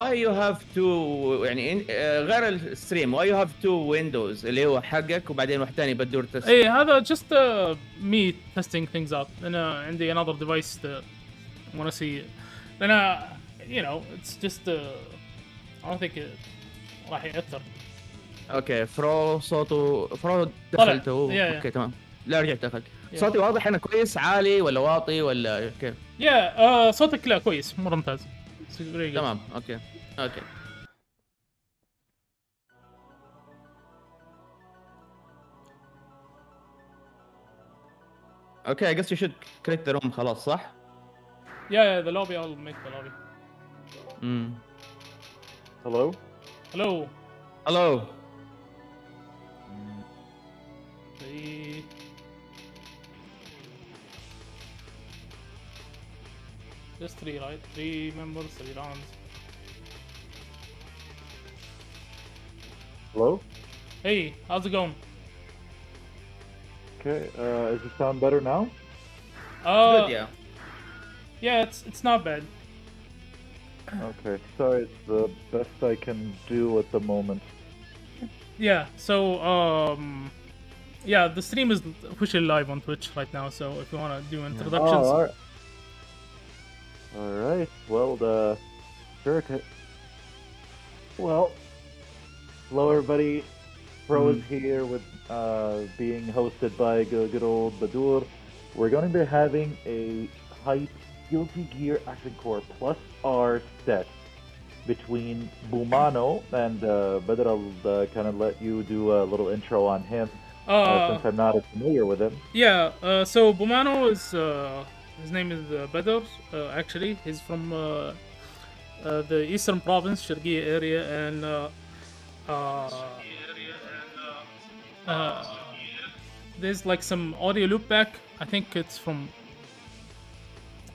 why you have two يعني غير الستريم why you have two windows اللي هو حقك وبعدين واحد ثاني بدور تست. ايه هذا just me testing things out. انا عندي another device that I want to see. لأن you know it's just I don't think راح يأثر. اوكي صوته طلع. دخلته. Yeah. اوكي تمام. لا رجعت دخلت. صوتي واضح هنا كويس عالي ولا واطي ولا كيف؟ صوتك لا كويس مرة ممتاز. تمام اوكي. I guess you should create the room خلاص صح؟ Yeah, the lobby, I'll make the lobby. Hello? Hello. Just 3, right? 3 members, 3 rounds. Hello? Hey, how's it going? Okay, does it sound better now? Good, yeah. Yeah, it's not bad. Okay, sorry, it's the best I can do at the moment. Yeah, so yeah, the stream is officially live on Twitch right now, so if you want to do introductions. Oh, alright, well, sure. Well, hello everybody. Pro is here with being hosted by good old Badur. We're going to be having a hype Guilty Gear Action Core Plus R set between Boomano and Badr. I'll kind of let you do a little intro on him since I'm not as familiar with him. Yeah, so Boomano is his name is Badr. Actually, he's from the Eastern Province, Sharqiya area, and there's like some audio loop back. I think it's from.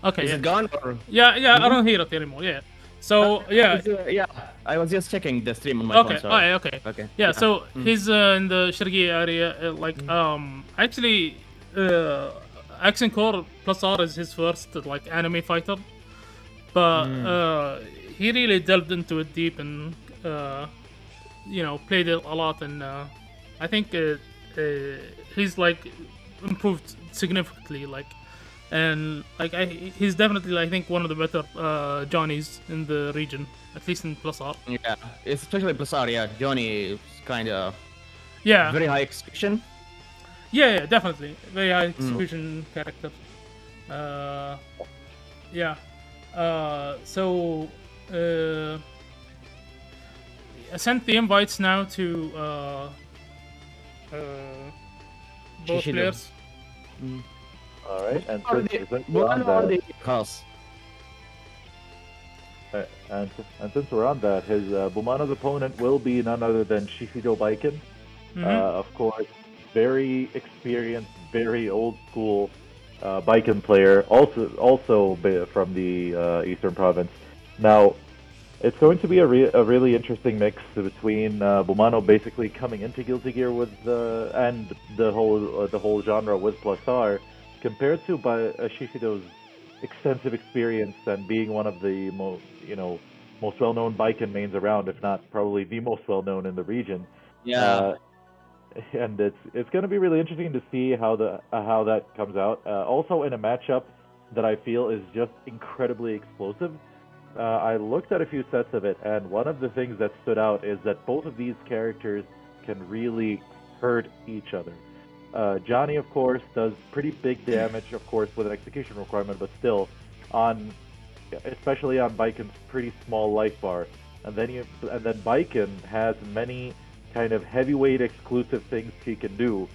Okay. Is it gone? Or... Yeah, I don't hear it anymore. Yeah. So yeah. I was just checking the stream on my phone. Sorry. Okay. Yeah. So he's in the Sharqiya area. Actually, Action Core Plus R is his first like anime fighter, but he really delved into it deep and played it a lot, and I think he's like improved significantly, he's definitely I think one of the better Johnnies in the region, at least in Plus R. Yeah, especially Plus R. Yeah, Johnny is kind of very high execution. Yeah, definitely very high execution character. So I sent the invites now to both Shishido. players. Alright, and since we're on that, his Boomano's opponent will be none other than Shishido Baiken. Of course, very experienced, very old school Baiken player, also from the Eastern Province. Now, it's going to be a really interesting mix between Boomano basically coming into Guilty Gear with and the whole genre with Plus R, compared to Shishido's extensive experience and being one of the most well-known Baiken mains around, if not probably the most well-known in the region. Yeah. And it's going to be really interesting to see how that comes out. Also in a matchup that I feel is just incredibly explosive. I looked at a few sets of it, and one of the things that stood out is that both of these characters can really hurt each other. Johnny, of course, does pretty big damage, of course, with an execution requirement, but still, especially on Baiken's pretty small life bar. And then Baiken has many kind of heavyweight exclusive things she can do,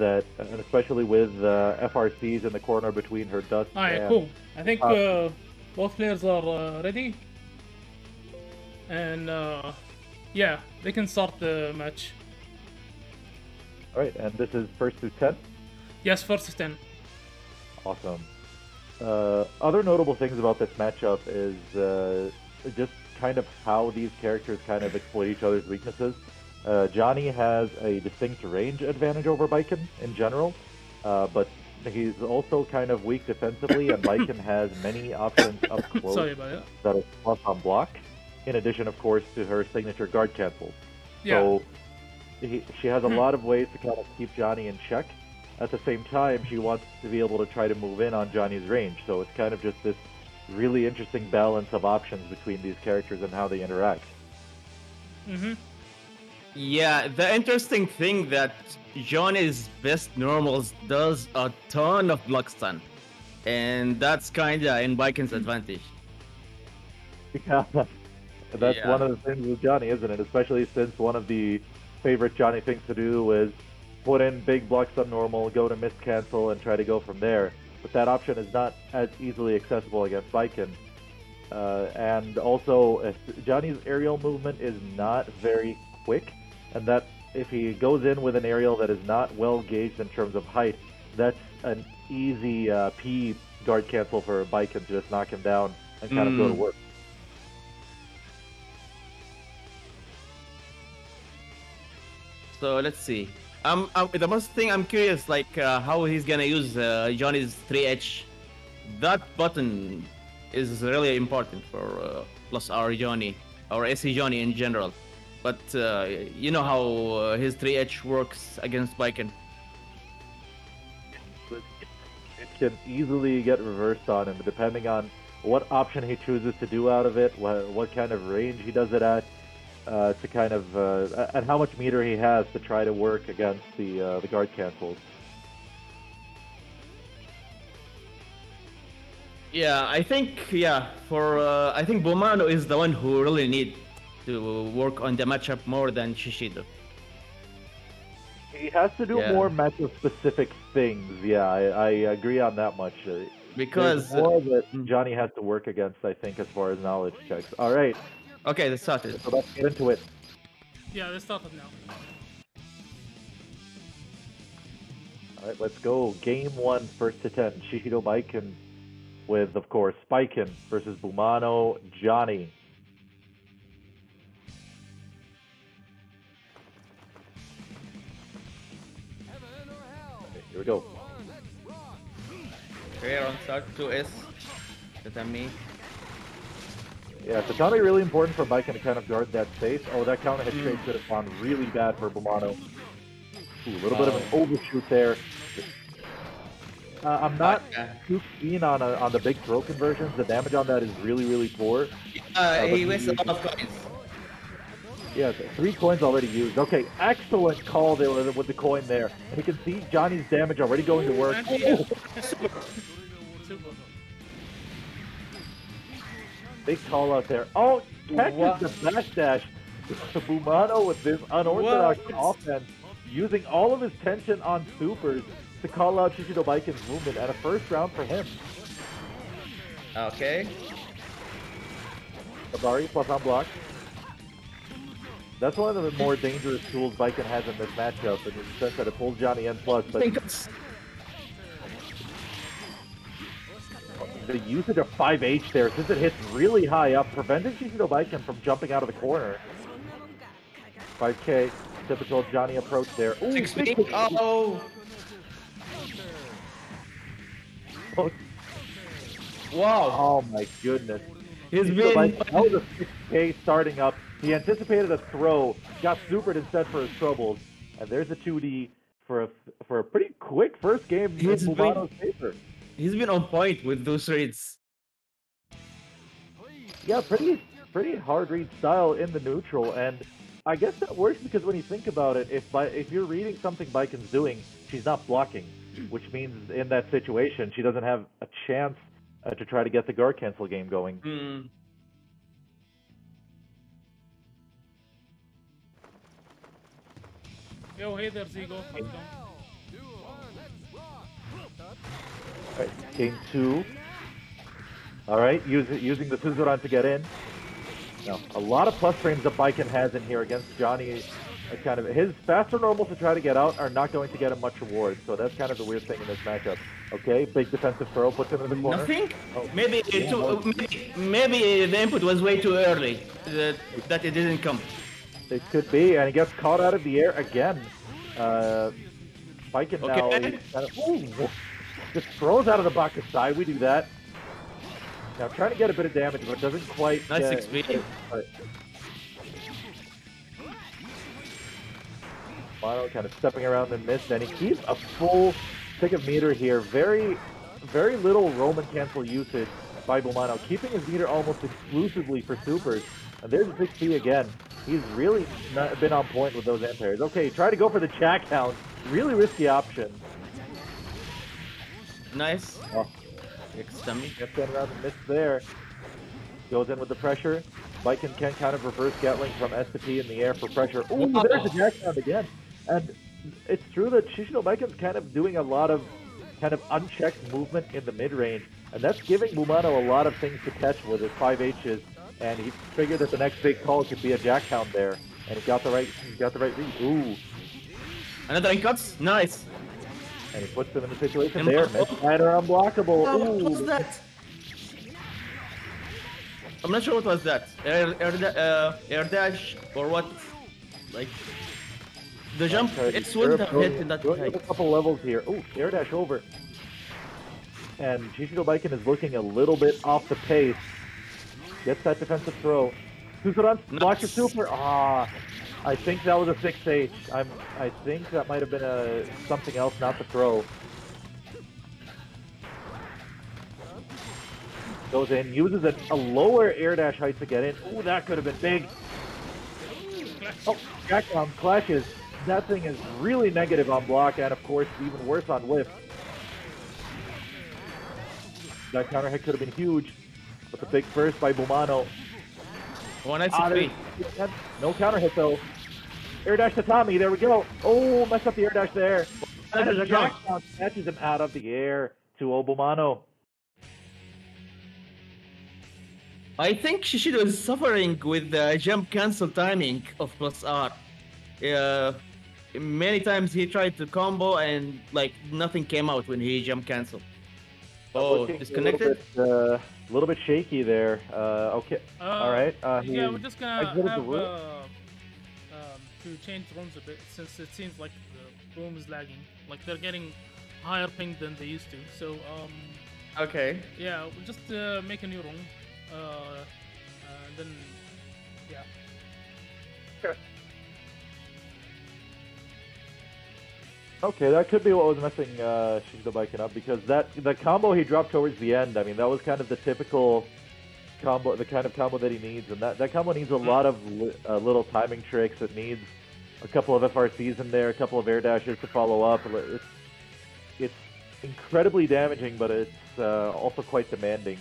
and especially with FRCs in the corner between her dust. Alright, cool. I think both players are ready, and yeah, they can start the match. Alright, and this is first to 10? Yes, first to 10. Awesome. Other notable things about this matchup is just kind of how these characters kind of exploit each other's weaknesses. Johnny has a distinct range advantage over Baiken in general, but he's also kind of weak defensively, and Baiken has many options up close Sorry about that. that are plus on block. in addition, of course, to her signature guard cancels. Yeah. So she has a lot of ways to kind of keep Johnny in check. At the same time, she wants to be able to try to move in on Johnny's range. So it's kind of just this really interesting balance of options between these characters and how they interact. Yeah, the interesting thing that Johnny's best normals does a ton of block stun, and that's kinda in Baiken's advantage. Yeah, that's Yeah. one of the things with Johnny, isn't it? Especially since one of the favorite Johnny things to do is put in big blocks on normal, go to miss cancel, and try to go from there. But that option is not as easily accessible against Baiken. And also, Johnny's aerial movement is not very quick, and that if he goes in with an aerial that is not well gauged in terms of height, that's an easy P guard cancel for Baiken to just knock him down and kind of go to work. So let's see. The most thing I'm curious, like how he's gonna use Johnny's 3H. That button is really important for plus R Johnny or SC Johnny in general. But you know how his 3H works against Baiken. It can easily get reversed on him, depending on what option he chooses to do out of it, what kind of range he does it at. To kind of and how much meter he has to try to work against the guard cancels. Yeah, I think I think Boomano is the one who really need to work on the matchup more than Shishido. He has to do more matchup specific things. Yeah, I agree on that much. Because there's more that Johnny has to work against, I think, as far as knowledge checks. All right. Okay, let's start it. So let's get into it. Yeah, let's start it now. All right, let's go. Game 1, first to 10. Shishido Baiken with, of course, Baiken versus Boomano Johnny. Okay, here we go. Clear on start 2S. That's me. Yeah, it's gonna be really important for Baiken to kind of guard that space. Oh, that counter hit trade could have gone really bad for Boomano. Ooh, a little bit of an overshoot there. I'm not too keen on the big throw conversions. The damage on that is really, really poor. He wasted a lot of coins. Yeah, 3 coins already used. Okay, excellent call there with the coin there. And you can see Johnny's damage already going to work. Big call out there. Oh, catches the backdash. Boomano with this unorthodox offense, using all of his tension on supers to call out Shishido Baiken's movement at a first round for him. Okay. Kabari plus on block. That's one of the more dangerous tools Baiken has in this matchup, in the sense that it pulls Johnny in plus. But the usage of 5H there, since it hits really high up, preventing Shishido Baiken from jumping out of the corner. 5K, typical Johnny approach there. Ooh, 6 Oh! Oh. Wow! Oh my goodness. He's Shishido been... Baiken, that was a 6K starting up. He anticipated a throw, got supered instead for his troubles, and there's a 2D for a pretty quick first game in Boomano's favor. He's been on point with those reads. Yeah, pretty hard read style in the neutral, and I guess that works because when you think about it, if you're reading something Baiken's doing, she's not blocking, which means in that situation she doesn't have a chance to try to get the guard cancel game going. Yo, hey there, Zigo. Alright, game 2. Alright, using the Suzuran to get in. Now, a lot of plus frames that Baiken has in here against Johnny. Kind of his faster normals to try to get out are not going to get him much reward, so that's kind of the weird thing in this matchup. Okay, big defensive throw puts him in the corner. Nothing? Oh. Maybe maybe the input was way too early that it didn't come. It could be, and he gets caught out of the air again. Baiken now kind of, just throws out of the bucket side. We do that. Now trying to get a bit of damage, but doesn't quite. Nice XP. Boomano kind of stepping around the mist, and he keeps a full tick of meter here. Very, very little Roman cancel usage by Boomano, keeping his meter almost exclusively for supers. And there's a 6P again. He's really not been on point with those anti-airs. Okay, try to go for the jack count. Really risky option. Nice. Oh, X-Dummy. gets in around the mist there. Goes in with the pressure. Baiken can kind of reverse Gatling from S to P in the air for pressure. Ooh, there's the jack count again. And it's true that Shishido Baiken's kind of doing a lot of kind of unchecked movement in the mid-range. And that's giving Boomano a lot of things to catch with his 5Hs. And he figured that the next big call could be a jack count there. And he got the right read. Ooh. Another incuts. Nice. And he puts them in the situation there. Mid-rider unblockable. Oh, Ooh. what was that? I'm not sure what was that. Air dash or what? Like the jump. It wouldn't have hit in that height. A couple levels here. Ooh, air dash over. And Shishido Baiken is looking a little bit off the pace. Gets that defensive throw. Suzuran blocks the super. Ah, I think that was a 6H. I think that might have been a something else, not the throw. Goes in, uses a lower air dash height to get in. Ooh, that could have been big. Oh, Jackdown clashes. That thing is really negative on block, and of course, even worse on whiff. That counter hit could have been huge, but the big burst by Boomano. 193. No counter hit though. Air dash to Tommy, there we go. Oh, messed up the air dash there. And a Jackdown catches him out of the air to Boomano. I think Shishido is suffering with the jump cancel timing of plus R. Many times he tried to combo and like nothing came out when he jump canceled. Oh, disconnected? A little bit shaky there. Okay. All right. Yeah, we're just gonna have to change rooms a bit since it seems like the room is lagging. Like they're getting higher ping than they used to. So Okay. yeah, we'll just make a new room. Then yeah. Sure. Okay, that could be what was messing Shishido Baiken up, because the combo he dropped towards the end, I mean, that was kind of the typical combo, the kind of combo that he needs, and that combo needs a lot of little timing tricks. It needs a couple of FRCs in there, a couple of air dashes to follow up. It's incredibly damaging, but it's also quite demanding.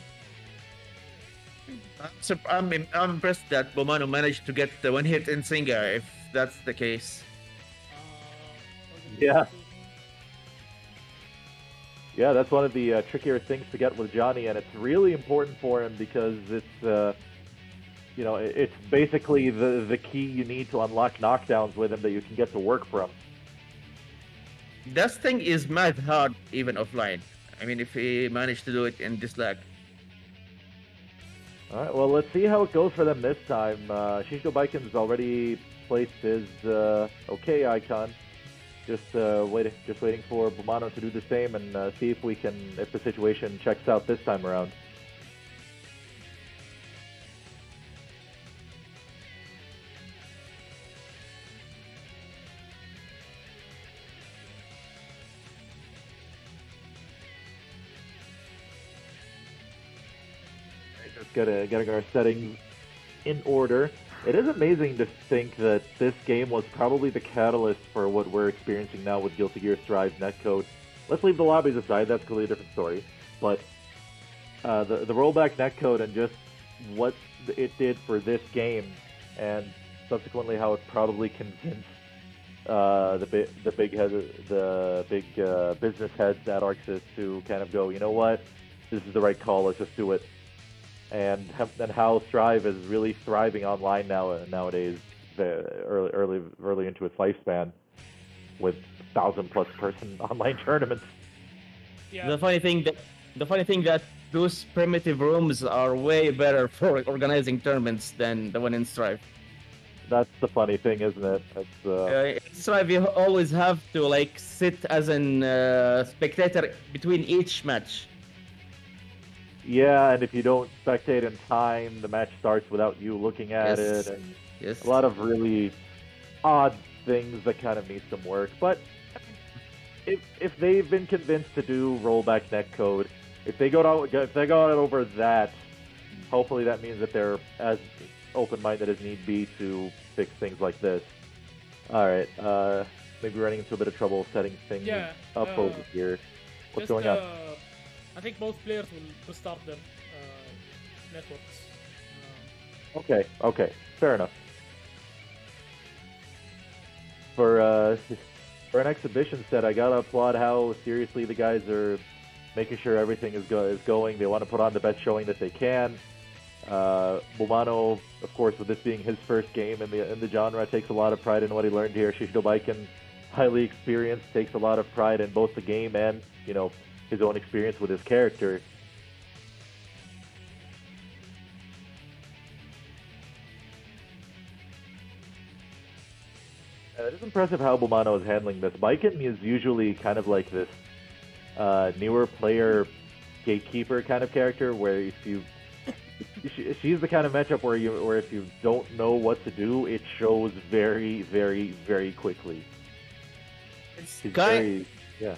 I'm impressed that Boomano managed to get the one hit in Singa, if that's the case. Yeah. Yeah, that's one of the trickier things to get with Johnny, and it's really important for him because it's, you know, it's basically the key you need to unlock knockdowns with him that you can get to work from. That thing is mad hard even offline. I mean, if he managed to do it in this lag. All right, well, let's see how it goes for them this time. Shishido Baiken's already placed his okay icon. Just waiting for Boomano to do the same and see if the situation checks out this time around. Getting our settings in order. It is amazing to think that this game was probably the catalyst for what we're experiencing now with Guilty Gear Strive netcode. Let's leave the lobbies aside, that's clearly a different story. But the rollback netcode and just what it did for this game, and subsequently how it probably convinced the big business heads at Arxis to kind of go, you know what, this is the right call, let's just do it. And how Strive is really thriving online nowadays, early into its lifespan, with 1,000+ person online tournaments. Yeah. The funny thing that those primitive rooms are way better for organizing tournaments than the one in Strive. That's the funny thing, isn't it? In Strive, you always have to like sit as an spectator between each match. Yeah, and if you don't spectate in time, the match starts without you looking at it, Yes. and a Yes. lot of really odd things that kind of need some work. But if they've been convinced to do rollback netcode, if they go out over that, hopefully that means that they're as open-minded as need be to fix things like this. All right, maybe running into a bit of trouble setting things Yeah, up over here. What's going on? I think both players will restart their networks. Okay, fair enough. For for an exhibition set, I gotta applaud how seriously the guys are making sure everything is going. They want to put on the best showing that they can. Boomano, of course, with this being his first game in the genre, takes a lot of pride in what he learned here. Shishido Baiken, highly experienced, takes a lot of pride in both the game and his own experience with his character. It is impressive how Boomano is handling this. Baiken is usually kind of like this newer player gatekeeper kind of character, where if you she's the kind of matchup where if you don't know what to do, it shows very, very, very quickly. Yeah.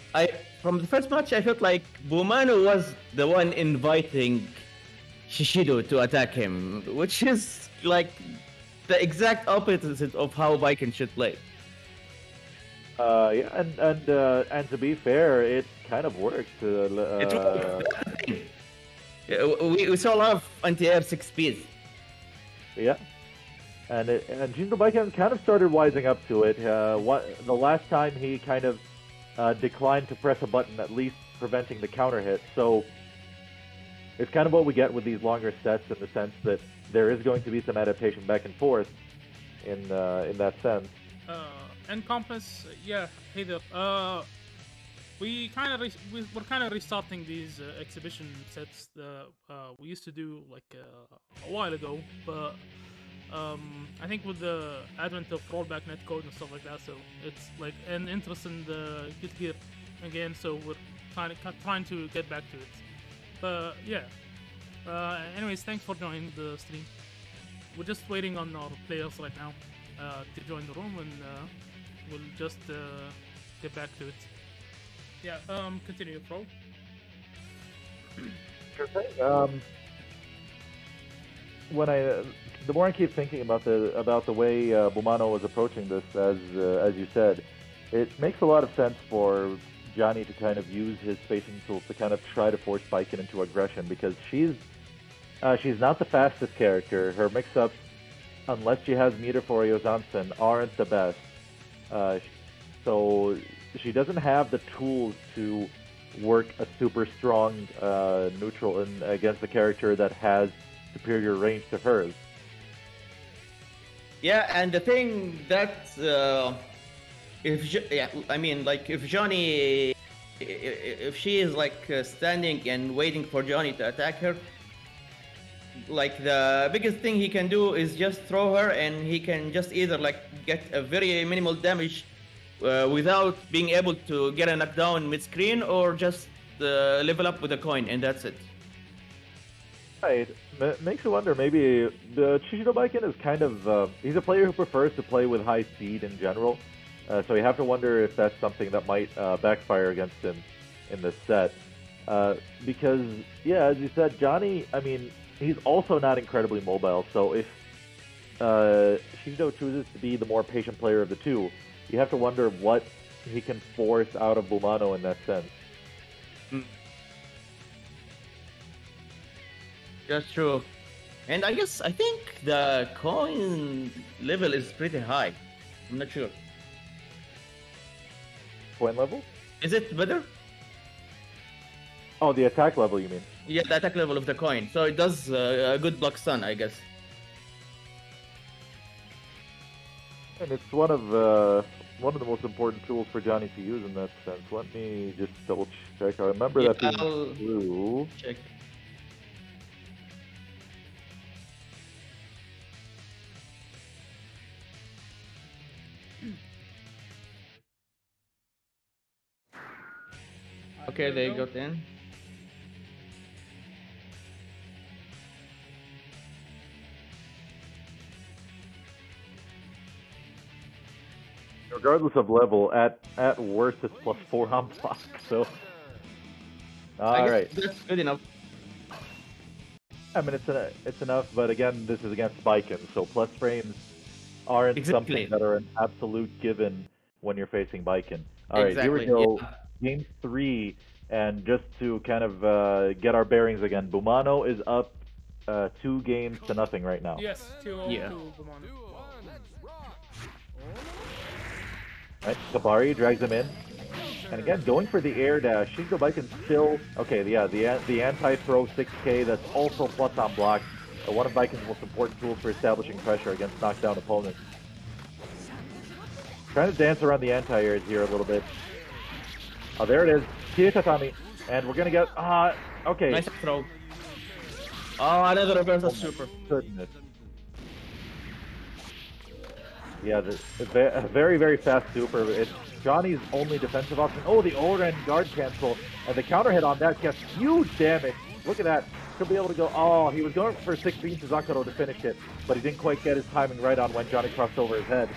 From the first match, I felt like Boomano was the one inviting Shishido to attack him, which is like the exact opposite of how Baiken should play. Yeah, and to be fair, it kind of worked. It worked. We saw a lot of anti-air 6Ps. Yeah, and Shishido Baiken kind of started wising up to it. The last time he kind of declined to press a button, at least preventing the counter hit. So it's kind of what we get with these longer sets, in the sense that there is going to be some adaptation back and forth in that sense. And Compass, yeah, hey there. We're kind of restarting these exhibition sets that we used to do like a while ago, but I think with the advent of rollback netcode and stuff like that, so it's like an interest in the Guilty Gear again. So we're trying to get back to it. But yeah. Anyways, thanks for joining the stream. We're just waiting on our players right now to join the room, and we'll just get back to it. Yeah, continue, Pro. Sure thing. The more I keep thinking about the way Boomano was approaching this, as you said, it makes a lot of sense for Johnny to kind of use his spacing tools to kind of try to force Baiken into aggression, because she's not the fastest character. Her mix-ups, unless she has meter for Yozansen, aren't the best. So she doesn't have the tools to work a super strong neutral against a character that has superior range to hers. Yeah, and the thing that if Johnny, if she is like standing and waiting for Johnny to attack her, like the biggest thing he can do is just throw her, and he can just either like get a very minimal damage without being able to get a knockdown mid-screen, or just level up with a coin, and that's it. Right. Makes you wonder, maybe the Shishido Baiken is kind of he's a player who prefers to play with high speed in general, so you have to wonder if that's something that might backfire against him in this set. Because yeah, as you said, Johnny, I mean, he's also not incredibly mobile, so if Shishido chooses to be the more patient player of the two, you have to wonder what he can force out of Boomano in that sense. That's true. And I think the coin level is pretty high. I'm not sure. Coin level? Is it better? Oh, the attack level, you mean? Yeah, the attack level of the coin. So it does a good block stun, I guess. And it's one of the most important tools for Johnny to use in that sense. Let me just double check. I remember that being true. Check. Okay, they got in. regardless of level, at worst it's +4 on block. So, all right. That's good enough. I mean, it's enough, but again, this is against Baiken, so plus frames aren't something that are an absolute given when you're facing Baiken. All right, here we go. Yeah. Game 3, and just to kind of get our bearings again, Boomano is up 2-0 right now. Yes, 2-0 to Boomano. Right, Kabari drags him in. And again, going for the air dash. Shishido Baiken still... Okay, yeah, the anti-throw 6K, that's also plus on block. One of Baiken's most important tools for establishing pressure against knockdown opponents. Trying to dance around the anti-airs here a little bit. Oh, there it is. Kiri Tatami. And we're going to get... okay. Nice throw. Oh, another reversal super. Goodness. Yeah, a very, very fast super. It's Johnny's only defensive option. Oh, the Oren guard cancel. And the counter hit on that gets huge damage. Look at that. Should be able to go. Oh, he was going for 16 to Zakuro to finish it, but he didn't quite get his timing right on when Johnny crossed over his head.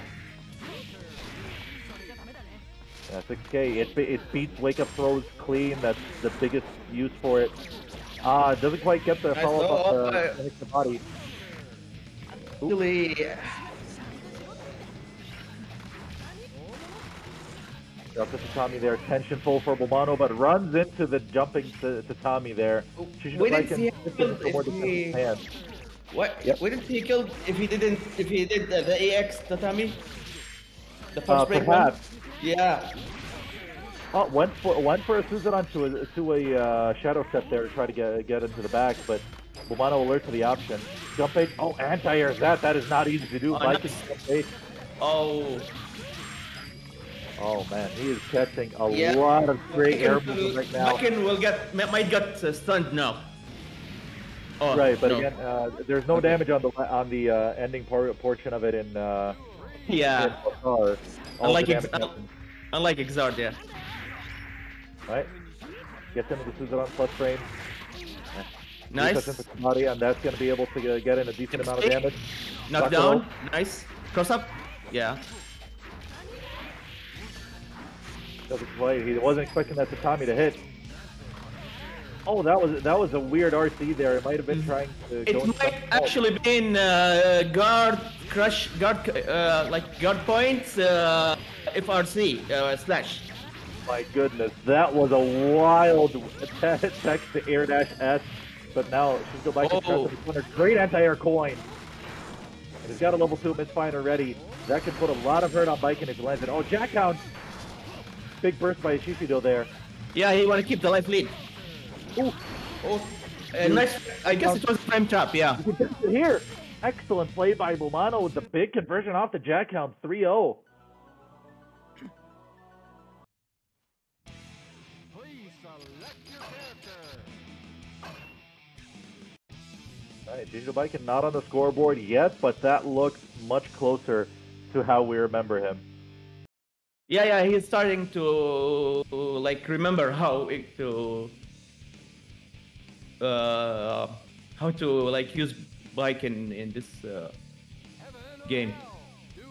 Yeah, 6K. It beats wake up throws clean. That's the biggest use for it. It doesn't quite get the follow up hit the body. Really. Up to Tatami there, tensionful for Boomano, but runs into the jumping Tatami there. We didn't see him killed What? Yep. We didn't see he killed if he did the AX Tatami? The first break perhaps. One? Yeah. Oh, went for a Suzuran to a shadow step there to try to get into the back, but Boomano alert to the option. Jump bait. Oh, anti-airs that is not easy to do. Baiken jump bait. Oh. Oh man, he is catching a lot of great air movement right now. Baiken might get stunned now. Oh, right, but again, there's no damage on the ending portion of it in yeah. In unlike Exard, yeah. Right, gets into the Suzuran plus frame. Nice. Into body, and that's going to be able to get in a decent amount of damage. Knock down. Nice. Cross up. Yeah. Doesn't play. He wasn't expecting that Tatami to hit. Oh, that was a weird RC there. It might have been trying to. It might actually been guard points FRC slash. My goodness, that was a wild attack to air dash S, but now she's go back to the corner. Great anti-air coin. And he's got a level 2 misfire ready. That could put a lot of hurt on Baiken if it lands it. Oh, Jackhound. Big burst by Shishido there. Yeah, he want to keep the life lead. Ooh. Oh. Nice. I guess it was a frame trap, yeah. Here. Excellent play by Boomano with the big conversion off the Jackhound 3-0. Alright, Shishido Baiken not on the scoreboard yet, but that looks much closer to how we remember him. Yeah, he's starting to remember how to use Baiken in this game.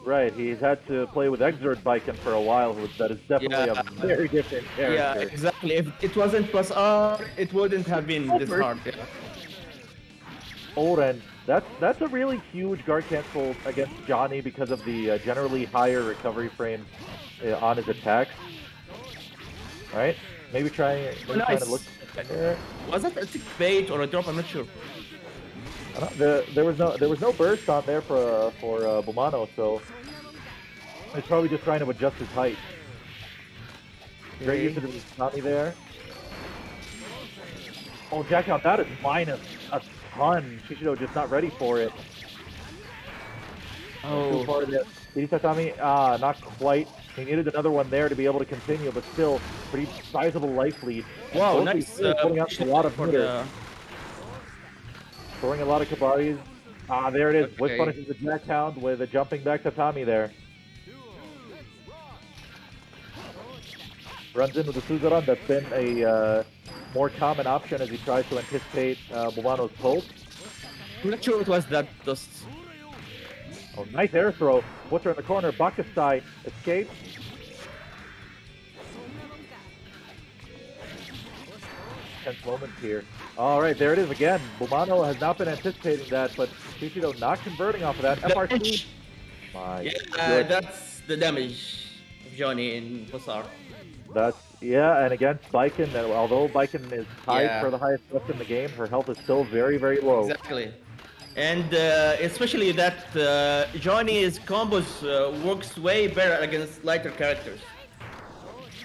Right, he's had to play with Exert Baiken for a while, that is definitely a very different character. Yeah, exactly. If it wasn't plus R, it wouldn't have been this hard. Yeah. Oren, that's a really huge guard cancel against Johnny because of the generally higher recovery frames on his attacks. Right? Maybe trying to look. Was that a 6 bait or a drop? I'm not sure. There was no burst on there for Boomano, so he's probably just trying to adjust his height. Great use of the Tommy there. Oh, Jackout, that is minus a ton. Shishido just not ready for it. Oh. Too far to Tommy, not quite. He needed another one there to be able to continue, but still, pretty sizable life lead. Wow, nice. Putting out a lot of throwing a lot of Kabaris. There it is. Okay. Which punishes the Jackhound with a jumping back Tatami there. Runs into the Suzuran. That's been a more common option as he tries to anticipate Boomano's pulse. I'm not sure it was that just... Oh, nice air throw. Puts her in the corner. Bakasai escapes. Tense moment here. All right, there it is again. Boomano has not been anticipating that, but Shishido not converting off of that. FRC. My Yeah, that's the damage of Johnny in Pulsar. That's, yeah, and against Baiken, although Baiken is tied Yeah. for the highest health in the game, her health is still very, very low. Exactly. And especially that Johnny's combos works way better against lighter characters.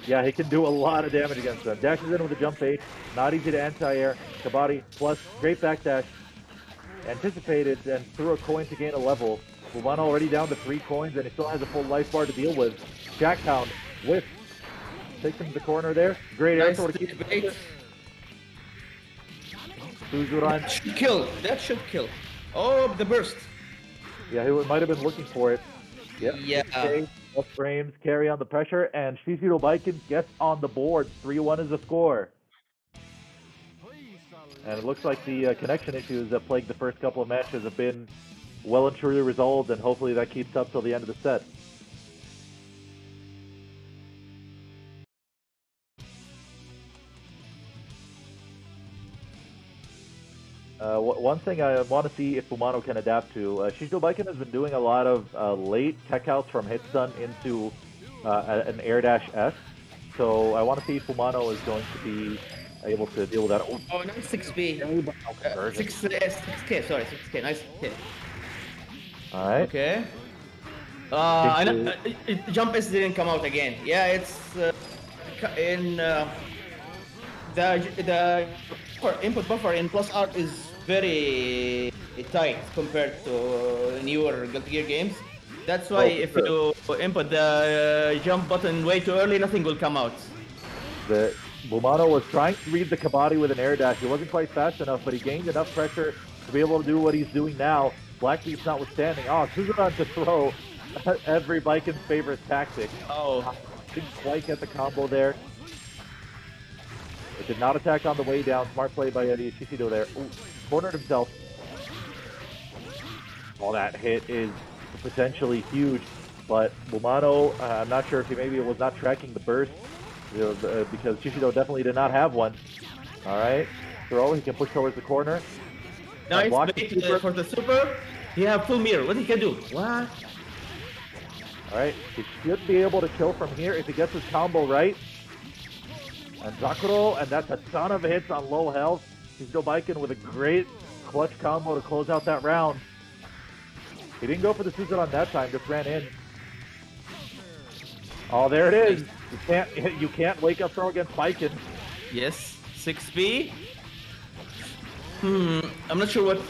Yeah, he can do a lot of damage against them. Dashes in with a jump bait, not easy to anti-air. Kabaddi plus great backdash. Anticipated and threw a coin to gain a level. Boomano already down to 3 coins and he still has a full life bar to deal with. Jackhound with takes him to the corner there. Great air throw to keep it. Suzuran. That should kill. That should kill. Oh, the burst. Yeah, he might have been looking for it. Yep. Yeah. Okay. Up frames, carry on the pressure, and Shishido Baiken gets on the board. 3-1 is the score. And it looks like the connection issues that plagued the first couple of matches have been well and truly resolved, and hopefully that keeps up till the end of the set. One thing I want to see if Boomano can adapt to, Shishido Baiken has been doing a lot of late tech outs from hit stun into an air dash S. So I want to see if Boomano is going to be able to deal with that. Oh, nice 6B. 6K, sorry, 6K, nice hit. Alright. Okay. Jump S didn't come out again. Yeah, it's in the input buffer in plus art is very tight compared to newer Guilty Gear games. That's why if you input the jump button way too early, nothing will come out. The Boomano was trying to read the Kabaddi with an air dash. He wasn't quite fast enough, but he gained enough pressure to be able to do what he's doing now. Blackbeef's notwithstanding. Oh, Suzuran to throw every Baiken's favorite tactic. Oh. Didn't quite get the combo there. It did not attack on the way down. Smart play by Shishido there. Ooh, cornered himself. Oh, that hit is potentially huge, but Boomano, I'm not sure if he maybe was not tracking the burst, because Shishido definitely did not have one. All right, throw, he can push towards the corner. Nice bait for the super. He have full mirror. What he can do? What? All right, he should be able to kill from here if he gets his combo right. And Zakuro, and that's a ton of hits on low health. Shishido Baiken with a great clutch combo to close out that round. He didn't go for the Suzuran that time, just ran in. Oh, there it is. You can't wake up throw against Baiken. Yes, 6B. I'm not sure what.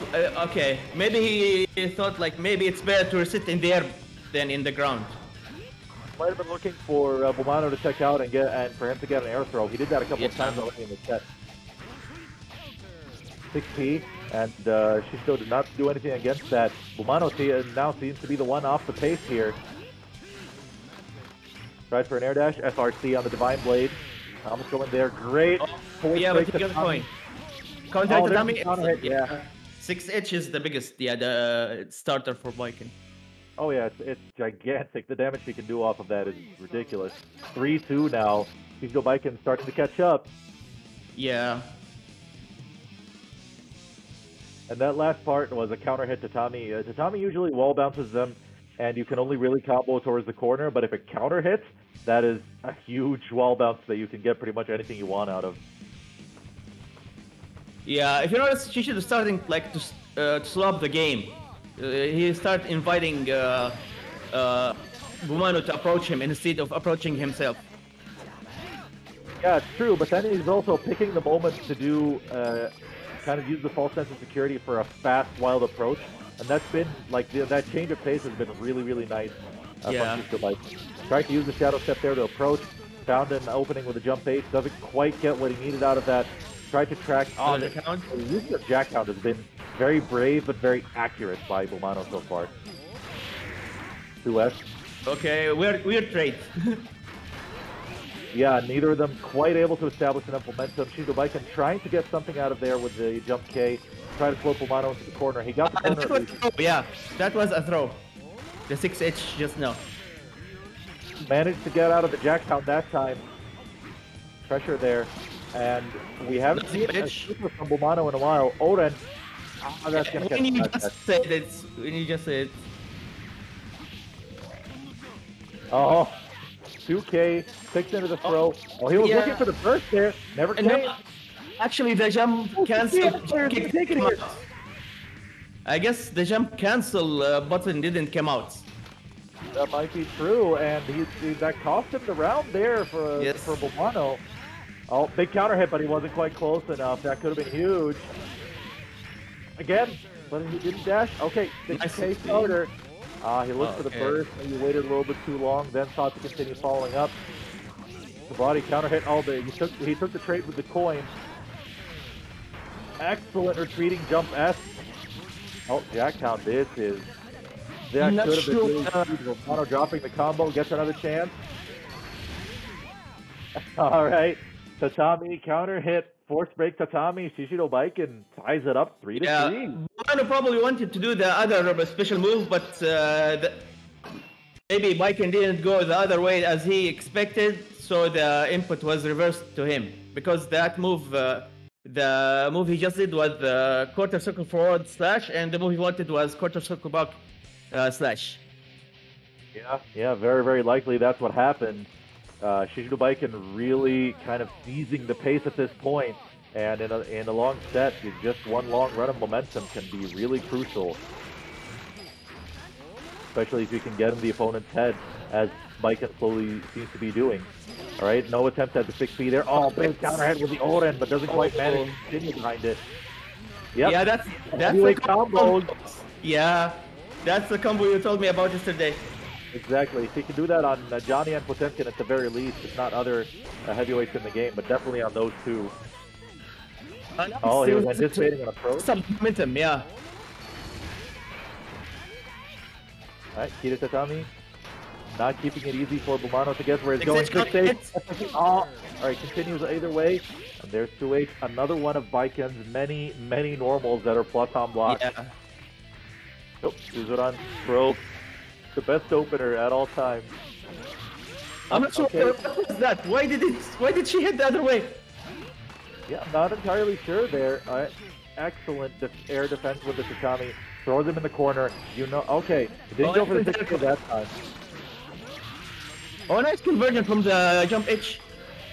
Okay, maybe he thought like maybe it's better to sit in the air than in the ground. Might have been looking for Boomano to check out and for him to get an air throw. He did that a couple of times already in the set. 6P, and Shishido did not do anything against that. Boomano now seems to be the one off the pace here. Tried for an air dash, FRC on the Divine Blade. Almost going there, great. Oh, yeah, but he got a coin. Contact the dummy. Yeah. 6H is the biggest, the starter for Baiken. Oh yeah, it's gigantic. The damage he can do off of that is ridiculous. 3-2 now. Shishido Baiken starting to catch up. Yeah. And that last part was a counter hit to Tatami. Tatami usually wall bounces them, and you can only really combo towards the corner, but if it counter hits, that is a huge wall bounce that you can get pretty much anything you want out of. Yeah, if you notice, Shishido is starting like to slow up the game. He started inviting Boomano to approach him instead of approaching himself. Yeah, it's true, but then he's also picking the moment to do kind of use the false sense of security for a fast, wild approach, and that's been like that change of pace has been really, really nice. Yeah. Tried to use the shadow step there to approach, found an opening with a jump base, doesn't quite get what he needed out of that. Tried to track. Oh, the count. The use of Jackhound has been very brave but very accurate by Boomano so far. 2S. Okay, weird trade. Yeah, neither of them quite able to establish enough momentum. Shishido Baiken trying to get something out of there with the jump K. Try to float Boomano into the corner. He got the corner. Yeah, that was a throw. the 6H just now. Managed to get out of the jack count that time. Pressure there. And we haven't seen a super from Boomano in a while. Oren. That's gonna When you catch just said it, when you just said Oh, 2K, picks into the throw. Oh, he was looking for the burst there. Never came. no, actually, the jump cancel. I guess the jump cancel button didn't come out. That might be true, and that cost him the round there for Boomano. Oh, big counter hit, but he wasn't quite close enough. That could have been huge. Again, but he didn't dash. Okay, 6K starter. He looked for the burst, maybe waited a little bit too long, then thought to continue following up. The body counter hit all day. He took the trade with the coin. Excellent retreating jump S. Oh, jack count. That could have been really huge. Boomano dropping the combo, gets another chance. All right, Tatami counter hit. Force break Tatami, Shishido Baiken ties it up 3-3. Boomano probably wanted to do the other special move, but maybe Baiken didn't go the other way as he expected, so the input was reversed to him. Because that move, the move he just did was quarter circle forward slash, and the move he wanted was quarter circle back slash. Yeah, very, very likely that's what happened. Shishido Baiken really kind of seizing the pace at this point, and in a long set, just one long run of momentum can be really crucial. Especially if you can get in the opponent's head, as Baiken slowly seems to be doing. All right, no attempt at the 6P there. Oh, big counter hit with the Oren, but doesn't quite manage to continue behind it. Yep. Yeah, that's the combo. Yeah, that's the combo you told me about yesterday. Exactly. If he can do that on Johnny and Potemkin at the very least, if not other heavyweights in the game, but definitely on those two. Oh, he was anticipating an approach. Some momentum, yeah. Alright, Kita Tatami. Not keeping it easy for Boomano to guess where it's going. 6-8. Oh, alright, continues either way. And there's 2H, another one of Baiken's many, many normals that are plus on block. Yeah. Nope, Suzuran throw. The best opener at all times. I'm not sure what was that. Why did she hit the other way? Yeah, I'm not entirely sure there. Excellent air defense with the Tatami. Throws him in the corner. Okay. It didn't go for the 6K that time. Oh, nice conversion from the jump H.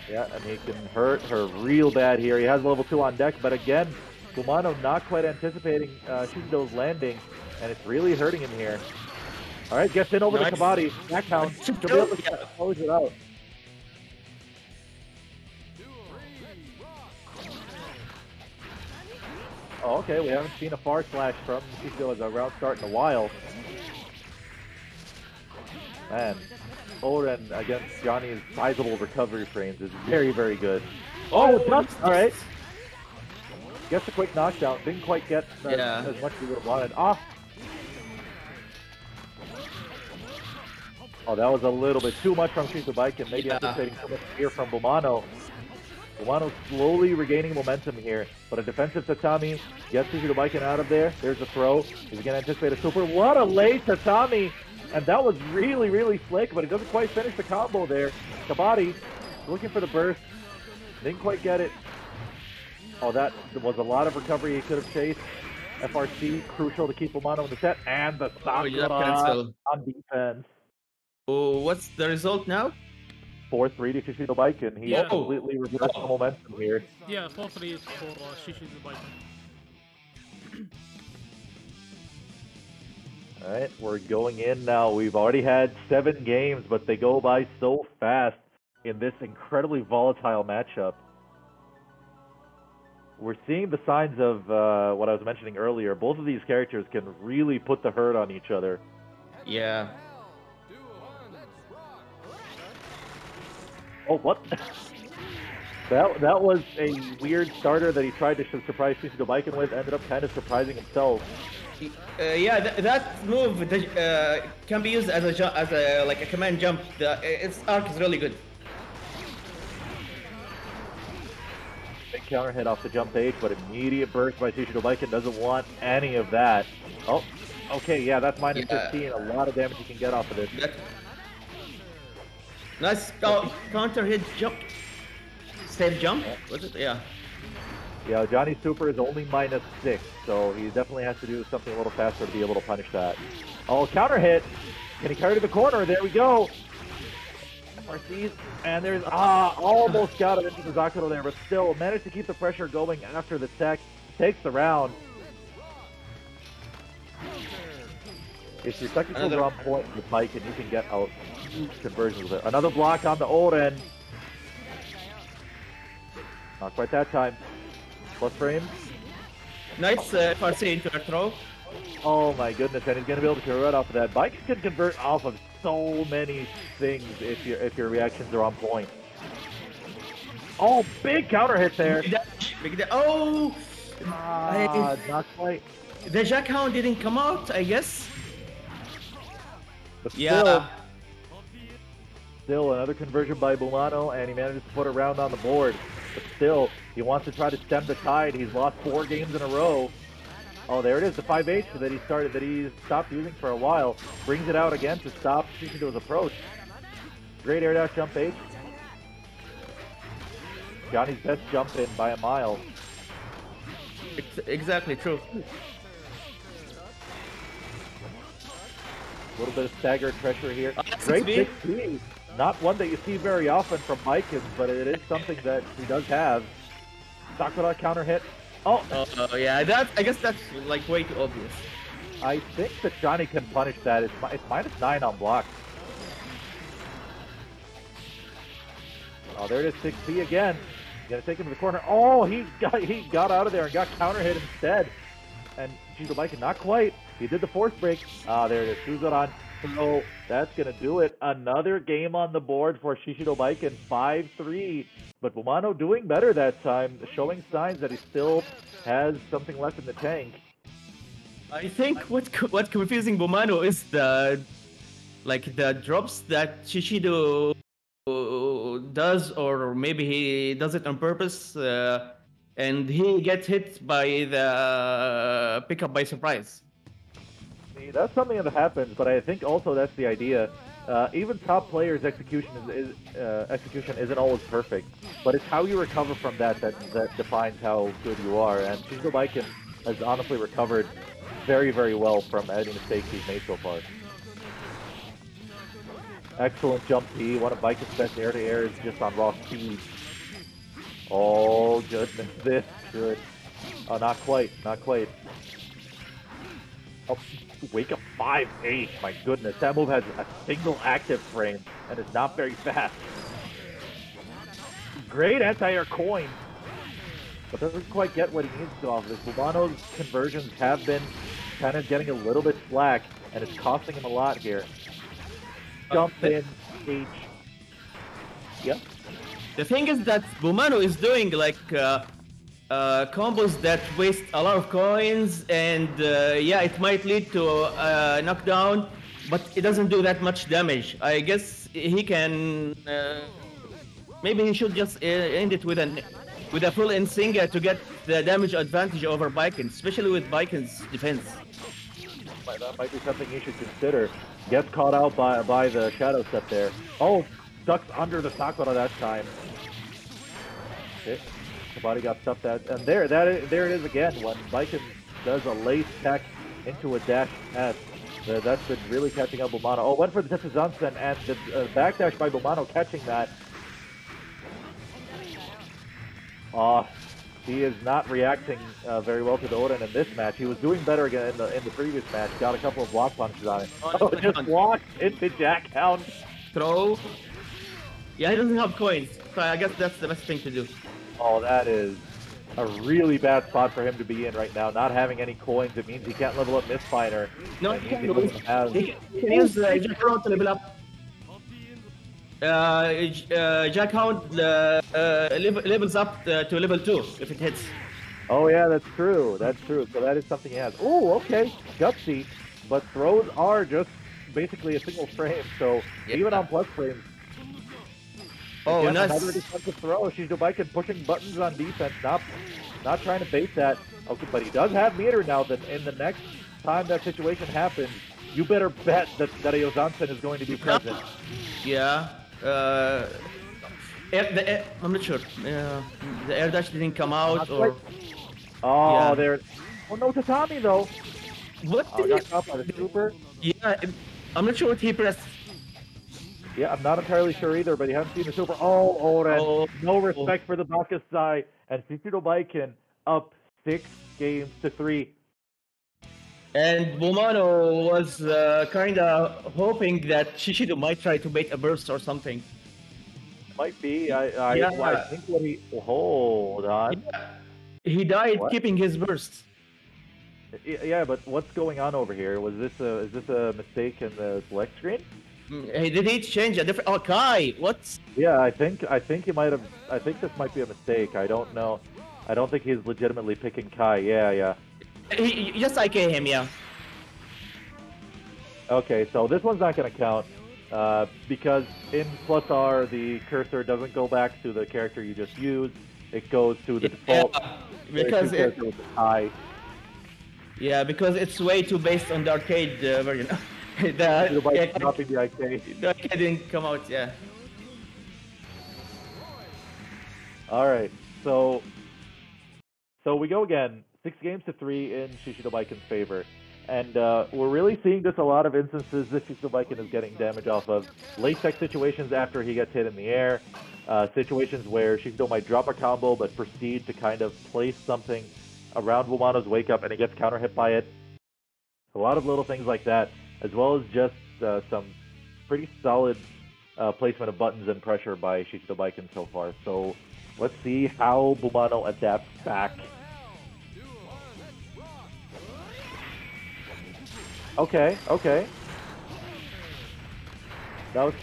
Yeah, and he can hurt her real bad here. He has level 2 on deck, but again, Boomano not quite anticipating Shishido's landing, and it's really hurting him here. All right, gets in over the Kabaddi. Back count. She'll be able to close it out. Oh, okay, we haven't seen a far slash from Shishido as a round start in a while. Man, Oren against Johnny's sizable recovery frames is very, very good. Oh, jumps! All right. Gets a quick knockdown. Didn't quite get as much as he would have wanted. Oh, that was a little bit too much from Shishido Baiken. Maybe anticipating so much fear from Boomano. Boomano slowly regaining momentum here, but a defensive Tatami gets Shishido Baiken out of there. There's a throw. He's going to anticipate a super. What a late Tatami! And that was really, really slick, but he doesn't quite finish the combo there. Kabaddi looking for the burst. Didn't quite get it. Oh, that was a lot of recovery he could have chased. FRC, crucial to keep Boomano in the set. And the stop on defense. Oh, what's the result now? 4-3 to Shishido Baiken. He completely reversed the momentum here. Yeah, 4-3 is for Shishido Baiken. Alright, we're going in now. We've already had 7 games, but they go by so fast in this incredibly volatile matchup. We're seeing the signs of what I was mentioning earlier. Both of these characters can really put the hurt on each other. Yeah. Oh, what? That was a weird starter that he tried to surprise Shishido Baiken with. Ended up kind of surprising himself. Yeah, that move can be used as a like a command jump. Its arc is really good. Big counter hit off the jump H, but immediate burst by Shishido Baiken doesn't want any of that. Oh, Okay, yeah, that's minus Yeah. 15. A lot of damage you can get off of this. That, nice counter hit jump. Safe jump? Was it? Yeah. Yeah, Johnny's super is only minus 6, so he definitely has to do something a little faster to be able to punish that. Oh, counter hit! Can he carry to the corner? There we go! FRCs, and there's, almost got him into the Zakuro there, but still managed to keep the pressure going after the tech. Takes the round. If your technicals are on point with Mike, and you can get out conversions with it. Another block on the Oren. Not quite that time. Plus frames. Nice FRC into a throw. Oh my goodness, and he's going to be able to convert off of that. Baiken can convert off of so many things if your reactions are on point. Oh, big counter hit there. Oh! Not quite. The Jackhound didn't come out, I guess. But Yeah. Still another conversion by Boomano, and he manages to put a round on the board. But still, he wants to try to stem the tide. He's lost 4 games in a row. Oh, there it is, the 5H that he stopped using for a while. Brings it out again to stop Shishido's approach. Great air dash jump H. Johnny's best jump in by a mile. Exactly true. A little bit of staggered pressure here. Great 6P. Not one that you see very often from Baiken, but it is something that he does have. Sakura counter hit. Oh! Yeah, I guess that's like way too obvious. I think that Johnny can punish that. It's minus 9 on block. Oh, there it is, 6P again. He's gonna take him to the corner. Oh, he got out of there and got counter hit instead. And Shishido Baiken, not quite. He did the force break. There it is. Suzuran. So that's gonna do it. Another game on the board for Shishido Baiken, 5-3. But Boomano doing better that time, showing signs that he still has something left in the tank. I think what confusing Boomano is the drops that Shishido does, or maybe he does it on purpose, and he gets hit by the pickup by surprise. See, that's something that happens, but I think also that's the idea. Even top players' execution isn't always perfect, but it's how you recover from that defines how good you are. And Shishido Baiken has honestly recovered very, very well from any mistakes he's made so far. Excellent jump P. One of Baiken's best air-to-air is just on raw speed. Oh goodness, this should. Oh, not quite, not quite. Oh, wake up 5-8. My goodness, that move has a single active frame and is not very fast. Great anti-air coin, but doesn't quite get what he needs to off this. Boomano's conversions have been kind of getting a little bit slack, and it's costing him a lot here. Jump in, H. Yep. The thing is that Boomano is doing like combos that waste a lot of coins, and yeah, it might lead to a knockdown, but it doesn't do that much damage. I guess he can. Maybe he should just end it with a full Insinga to get the damage advantage over Baiken, especially with Baiken's defense. That might be something he should consider. Gets caught out by the shadow step there. Oh, ducks under the Sakura that time. Okay, the body got stuffed out, and there it is again. When Baiken does a lace tech into a dash S, that's been really catching up Boomano. Oh, went for the Tetsuzansen, and the backdash by Boomano catching that. He is not reacting very well to the Oden in this match. He was doing better again in the previous match. Got a couple of block punches on it. Oh, just walked into Jackhound. Throw. Yeah, he doesn't have coins, so I guess that's the best thing to do. Oh, that is a really bad spot for him to be in right now. Not having any coins, it means he can't level up Mistfighter. No, he can use Jackhound to level up. Jackhound levels up to level 2 if it hits. Oh yeah, that's true. That's true. So that is something he has. Oh, okay, gutsy. But throws are just basically a single frame. So even on plus frames. Oh, again, nice. Another defensive throw. Shishido Baiken pushing buttons on defense, not trying to bait that. Okay, but he does have meter now. That in the next time that situation happens, you better bet that a Yozansen is going to be present. Yeah. I'm not sure. The air dash didn't come out, or Oh, yeah. there. Oh no, Tatami though. What Oh, did got he? caught by the super. Yeah, I'm not sure what he pressed. Yeah, I'm not entirely sure either, but you haven't seen the super. Oh, Oren. Oh, No respect for the Bakusai. And Shishido Baiken up 6-3. and Boomano was kind of hoping that Shishido might try to bait a burst or something. Might be. Yeah. I think what he. Hold on. Yeah. He died What? keeping his burst. Yeah, but what's going on over here? Is this a mistake in the select screen? Hey, did he change a different? Oh, Kai, what? Yeah, I think he might have. I think this might be a mistake. I don't know. I don't think he's legitimately picking Kai. Yeah. He just IK him, yeah. Okay, so this one's not going to count because in plus R the cursor doesn't go back to the character you just used. It goes to the default because character with Kai. Yeah, because it's way too based on the arcade version. Dropping the IK. The arcade didn't come out, yeah. All right, so we go again. 6-3 in Shishido Baiken's favor. And we're really seeing this a lot of instances that Shishido Baiken is getting damage off of. Late tech situations after he gets hit in the air. Situations where Shishido might drop a combo but proceed to kind of place something around Boomano's wake up and he gets counter hit by it. A lot of little things like that, as well as just some pretty solid placement of buttons and pressure by Shishido Baiken so far. So let's see how Boomano adapts back. Okay. That was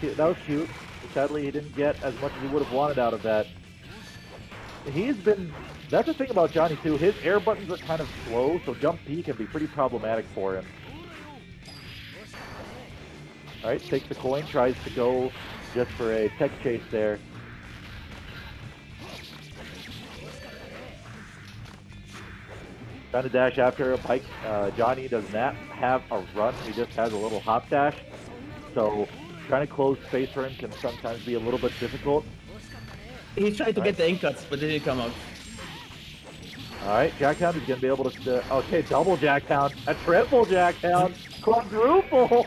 cute. Sadly, he didn't get as much as he would have wanted out of that. That's the thing about Johnny, too. His air buttons are kind of slow, so jump P can be pretty problematic for him. Alright, takes the coin, tries to go just for a tech chase there. Trying to dash after a bike. Johnny does not have a run, he just has a little hop dash. So trying to close space for him can sometimes be a little bit difficult. He tried to get the incuts, but they didn't come out. Alright, Jackhound is going to be able to... okay, double Jackhound, a triple Jackhound, quadruple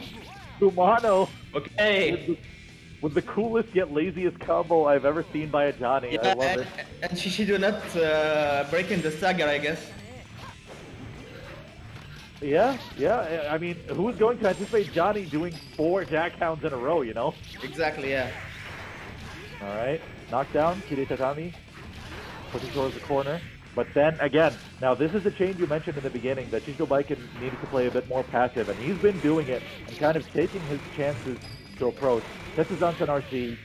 Boomano. Okay. With the coolest yet laziest combo I've ever seen by a Johnny. Yeah, I love it. And Shishido not breaking the stagger, I guess. Yeah. I mean, who's going to anticipate Johnny doing 4 Jackhounds in a row, you know? Exactly, yeah. Alright, knockdown, Kiri Tatami, pushing towards the corner. But then, again, now this is a change you mentioned in the beginning, that Shishido Baiken needed to play a bit more passive, and he's been doing it, and kind of taking his chances to approach. Tetsuzansen RC.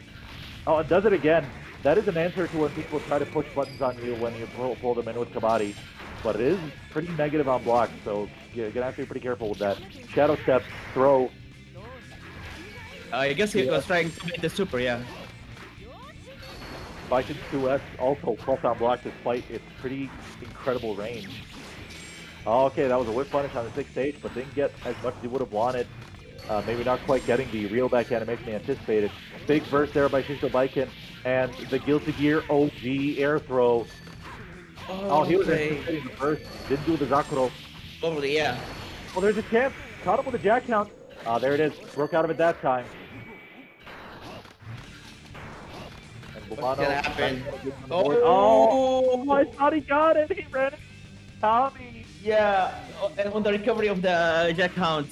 Oh, and does it again. That is an answer to when people try to push buttons on you when you pull them in with Kabaddi. But it is pretty negative on block, so you're going to have to be pretty careful with that. Shadow step, throw. I guess he was trying to make the super, yeah. Baiken's 2S also plus on block despite its pretty incredible range. Oh, okay, that was a whip punish on the 6th stage, but didn't get as much as he would have wanted. Maybe not quite getting the real back animation he anticipated. Big burst there by Shishido Baiken, and the Guilty Gear OG air throw. Oh, he was anticipating the burst, didn't do the Zakuro. Probably, yeah. Well, there's a chance. Caught him with a jack count. There it is. Broke out of it that time. And What's gonna happen? Oh, I thought he got it. He ran it. Tommy. Yeah, and on the recovery of the Jack Hound.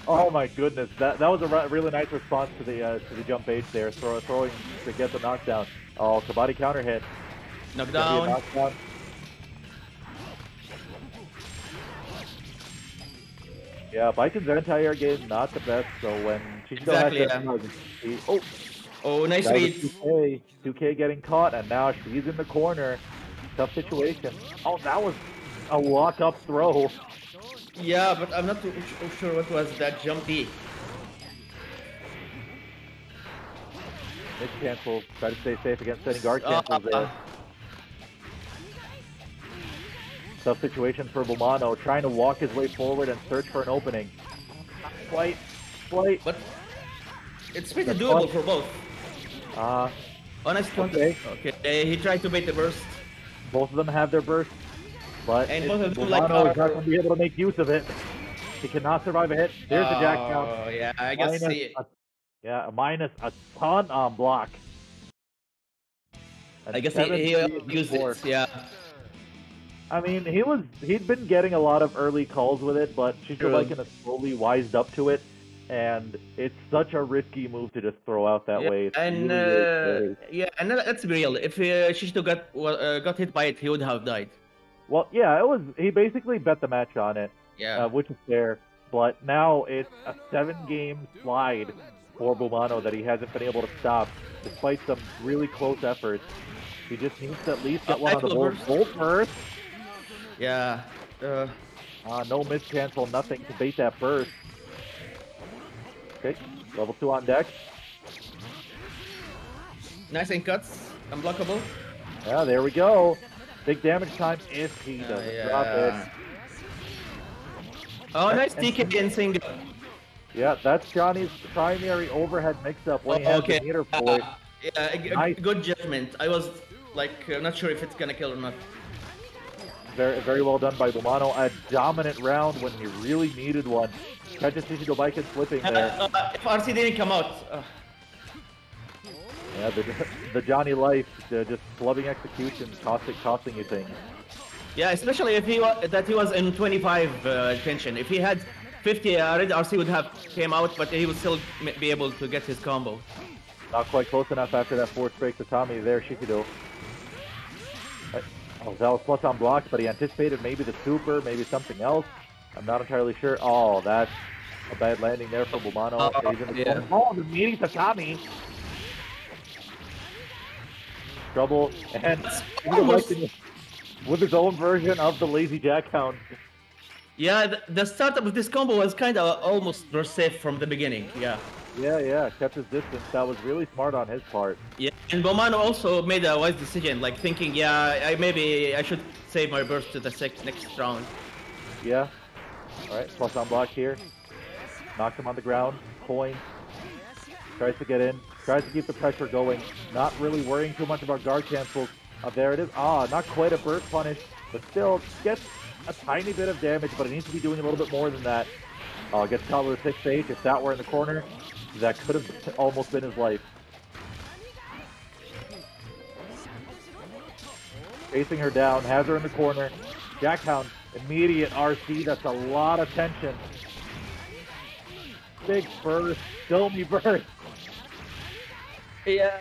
Oh my goodness, that was a really nice response to the jump H there, throwing to get the knockdown. Oh, Kabaddi counter hit. Knockdown. Knockdown. Yeah, Baiken's anti-air game not the best, so when Shishido has Oh, nice read. 2K getting caught, and now she's in the corner. Tough situation. Oh, that was a lock-up throw. Yeah, but I'm not too sure what was that jump B. Mid cancel. Try to stay safe against setting guard cancels there. Tough situation for Boomano, trying to walk his way forward and search for an opening. Quite. But it's pretty doable for both. Honestly, okay. He tried to bait the burst. Both of them have their burst, but And both of them Boomano is not going to be able to make use of it. He cannot survive a hit. There's the jack count. Oh, yeah, I guess minus a ton on block. And I guess he used it, yeah. I mean, he'd been getting a lot of early calls with it, but Shishido Baiken has slowly wised up to it, and it's such a risky move to just throw out that way. It's and and let's be real. If Shishido got hit by it, he would have died. Well, yeah, he basically bet the match on it, which is fair. But now it's a 7-game slide for Boomano that he hasn't been able to stop, despite some really close efforts. He just needs to at least get one on the board. Bolt burst. Yeah. No miss cancel, nothing to bait that burst. Okay, level 2 on deck. Nice in cuts, unblockable. Yeah, there we go. Big damage time if he doesn't drop it. Oh, nice TK in single. Yeah, that's Johnny's primary overhead mix-up when he has the meter for it. Nice. Good judgment. I was not sure if it's gonna kill or not. Very, very well done by Boomano. A dominant round when he really needed one. Catches Shishido Baiken slipping there. If RC didn't come out. Yeah, the Johnny life, just flubbing execution, costing you things. Yeah, especially if he was in 25 tension. If he had 50, Red RC would have came out, but he would still be able to get his combo. Not quite close enough after that force break to Tommy there, Shishido. Oh, that was plus on blocks, but he anticipated maybe the super, maybe something else. I'm not entirely sure. Oh, that's a bad landing there for Boomano. The meeting to Tommy. Trouble, and with his own version of the lazy jack count. Yeah, the startup of this combo was kind of almost safe from the beginning. Yeah. Yeah, kept his distance. That was really smart on his part. Yeah, and Boomano also made a wise decision, thinking, maybe I should save my burst to the next round. Yeah. All right, plus on block here. Knocks him on the ground. Coin. Tries to get in. Tries to keep the pressure going. Not really worrying too much about guard cancels. There it is. Not quite a burst punish, but still gets a tiny bit of damage, but it needs to be doing a little bit more than that. Gets caught with a 6-8. If that were in the corner, that could have almost been his life. Facing her down, has her in the corner. Jackhound, immediate RC, that's a lot of tension. Big burst, filmy burst. Yeah.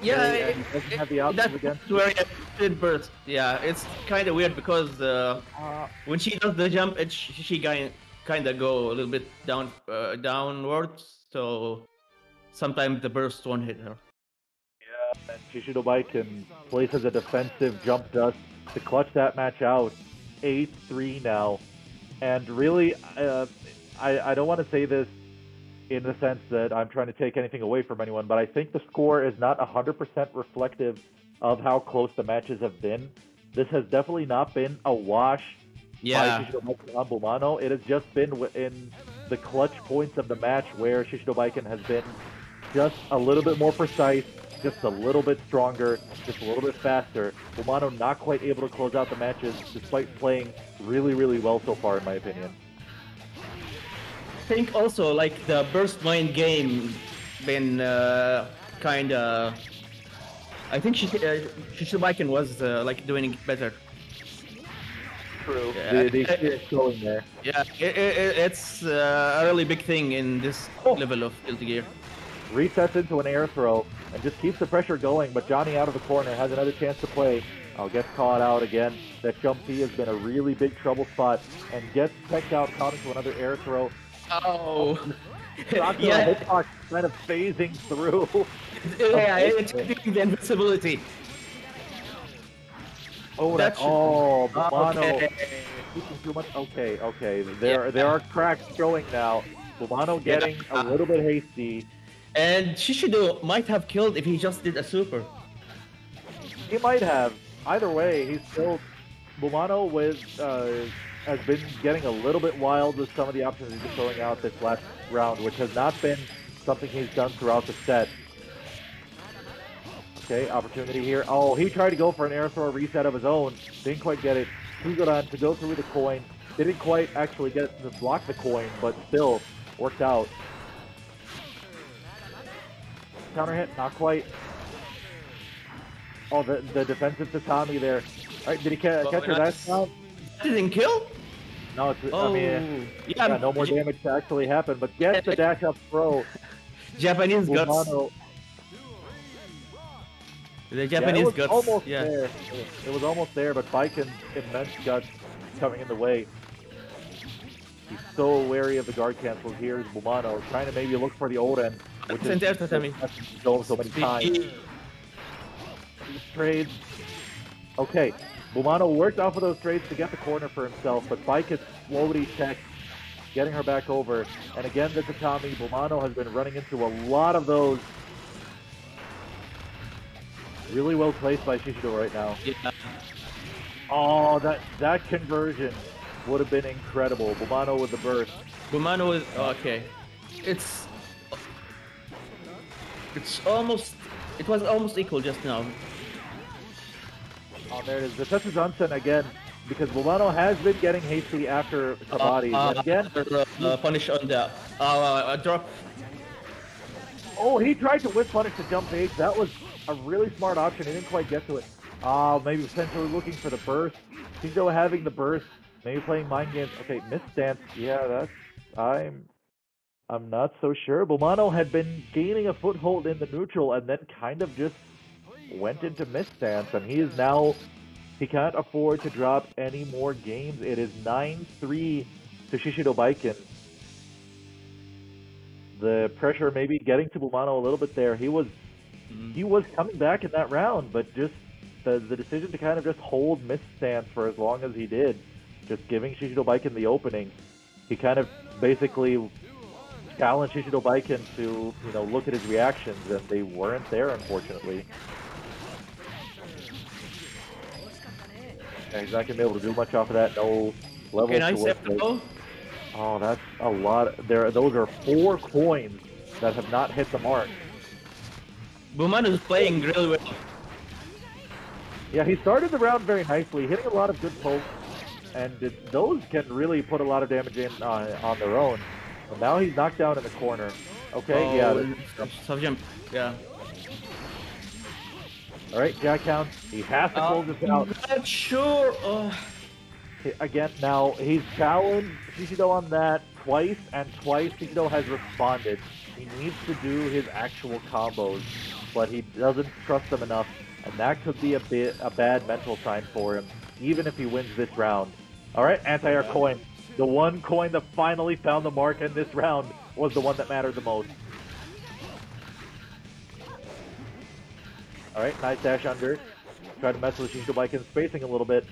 Yeah, doesn't have the options against where it burst. Yeah, it's kind of weird because when she does the jump, she kind of go a little bit downwards, so sometimes the burst won't hit her. Yeah, and Shishido Baiken places a defensive jump dust to clutch that match out. 8-3 now, and really, I don't want to say this in the sense that I'm trying to take anything away from anyone, but I think the score is not 100% reflective of how close the matches have been. This has definitely not been a wash by Shishido Baiken on Boomano. It has just been in the clutch points of the match where Shishido Baiken has been just a little bit more precise, just a little bit stronger, just a little bit faster. Boomano not quite able to close out the matches despite playing really, really well so far, in my opinion. I think also the burst mine game been kind of. I think Shishido Baiken was doing it better. True. The experience going there. Yeah, it's a really big thing in this level of Guilty Gear. Resets into an air throw and just keeps the pressure going, but Johnny out of the corner has another chance to play. Gets caught out again. That jump P has been a really big trouble spot and gets teched out, caught into another air throw. Oh. Yeah. Hitbox kind of phasing through. Yeah, it's keeping the invincibility. Oh, Boomano. Okay. Too much. Okay. There are cracks showing now. Boomano getting a little bit hasty. And Shishido might have killed if he just did a super. He might have. Either way, he's still Boomano has been getting a little bit wild with some of the options he's been throwing out this last round, which has not been something he's done throughout the set. Okay, opportunity here. Oh, he tried to go for an air throw reset of his own. Didn't quite get it. Sugodan to go through the coin. Didn't quite actually get it to block the coin, but still worked out. Counter hit, not quite. Oh, the defensive tatami there. All right, did he catch her that time? Didn't kill? No, it's, I mean, yeah, no more damage to actually happen, but gets the dash up throw. Japanese guts. Boomano. The Japanese it was guts. Almost there. It was almost there, but Baiken's immense guts coming in the way. He's so wary of the guard cancels. Here's Boomano trying to maybe look for the old end, which is going so many times. These trades. Okay, Boomano worked off of those trades to get the corner for himself, but Baiken slowly checked, getting her back over. And again, the tatami. Boomano has been running into a lot of those. Really well placed by Shishido right now. Yeah. Oh, that conversion would have been incredible. Boomano with the burst. Boomano is okay. It was almost equal just now. Oh, there it is. The Tetsuzansen again, because Boomano has been getting hasty after Kabaddi. And again, punish on the drop. Oh, he tried to whip punish the jump H. That was a really smart option. He didn't quite get to it. Maybe potentially looking for the burst. Shishido having the burst. Maybe playing mind games. Okay, miss stance. Yeah, that's I'm not so sure. Boomano had been gaining a foothold in the neutral and then kind of just went into miss stance, and he can't afford to drop any more games. It is 9-3 to Shishido Baiken. The pressure maybe getting to Boomano a little bit there. He was coming back in that round, but just the decision to kind of just hold miss stance for as long as he did, just giving Shishido Baiken the opening. He kind of basically challenged Shishido Baiken to, look at his reactions, and they weren't there, unfortunately. Yeah, he's not going to be able to do much off of that. No level Can I say Oh, that's a lot. Those are 4 coins that have not hit the mark. Boomano is playing really well. Yeah, he started the round very nicely, hitting a lot of good pokes, and those can really put a lot of damage in on their own. But now he's knocked down in the corner. Okay, Sub jump. Yeah. All right, Jack Hound. He has to close this out. I'm not sure. Again, now he's challenged Shishido on that twice, and twice Shishido has responded. He needs to do his actual combos, but he doesn't trust them enough, and that could be a bad mental sign for him, even if he wins this round. All right, anti-air coin. The one coin that finally found the mark in this round was the one that mattered the most. All right, nice dash under. Try to mess with Shishido Baiken's spacing a little bit.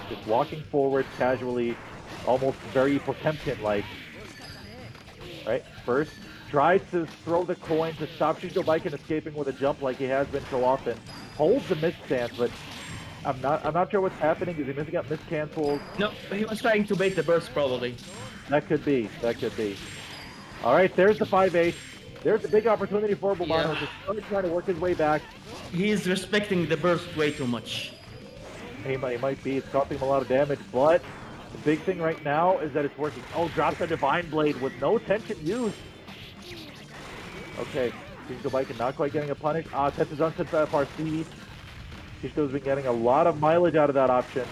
Just walking forward casually, almost very Potemkin-like. Right, first, tries to throw the coin to stop Shishido Baiken escaping with a jump like he has been so often. Holds the miss stance, but I'm not sure what's happening. Is he missing up miss cancels? No, he was trying to bait the burst probably. That could be. All right, there's the 5-8. There's a big opportunity for Boomano to start trying to work his way back. He's respecting the burst way too much. He might be. It's costing him a lot of damage, but the big thing right now is that it's working. Oh, drops the Divine Blade with no tension used. Okay, Shishido Baiken not quite getting a punish. Tetsuzansen Farsi. Shishido's been getting a lot of mileage out of that option.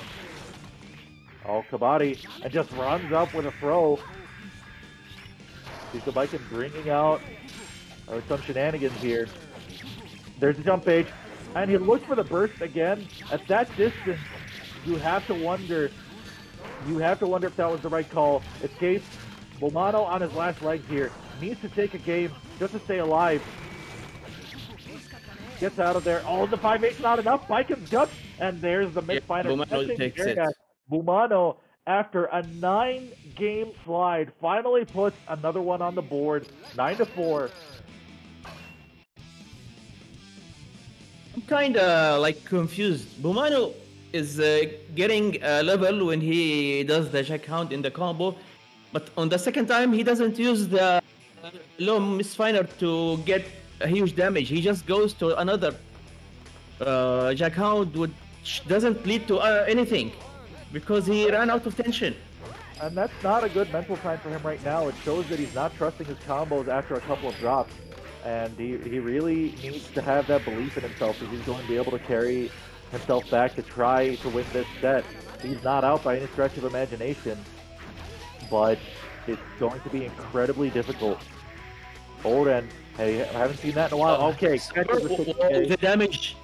Oh, Kabaddi, and just runs up with a throw. Shishido Baiken bringing out some shenanigans here. There's the jump page, and he looks for the burst again. At that distance, you have to wonder if that was the right call. Escapes. Boomano on his last leg here needs to take a game just to stay alive. Gets out of there. Oh, the 5-8's not enough. Baiken's guts, and there's the mid-fighter. Boomano takes it. Boomano, after a 9-game slide, finally puts another one on the board. 9-4. I'm kinda confused. Boomano is getting a level when he does the jackhound in the combo, but on the second time he doesn't use the low misfire to get a huge damage. He just goes to another jackhound, which doesn't lead to anything because he ran out of tension. And that's not a good mental sign for him right now. It shows that he's not trusting his combos after a couple of drops. And he really needs to have that belief in himself that he's going to be able to carry himself back to try to win this set. He's not out by any stretch of imagination, but it's going to be incredibly difficult. Oren, hey, I haven't seen that in a while. Okay, the damage.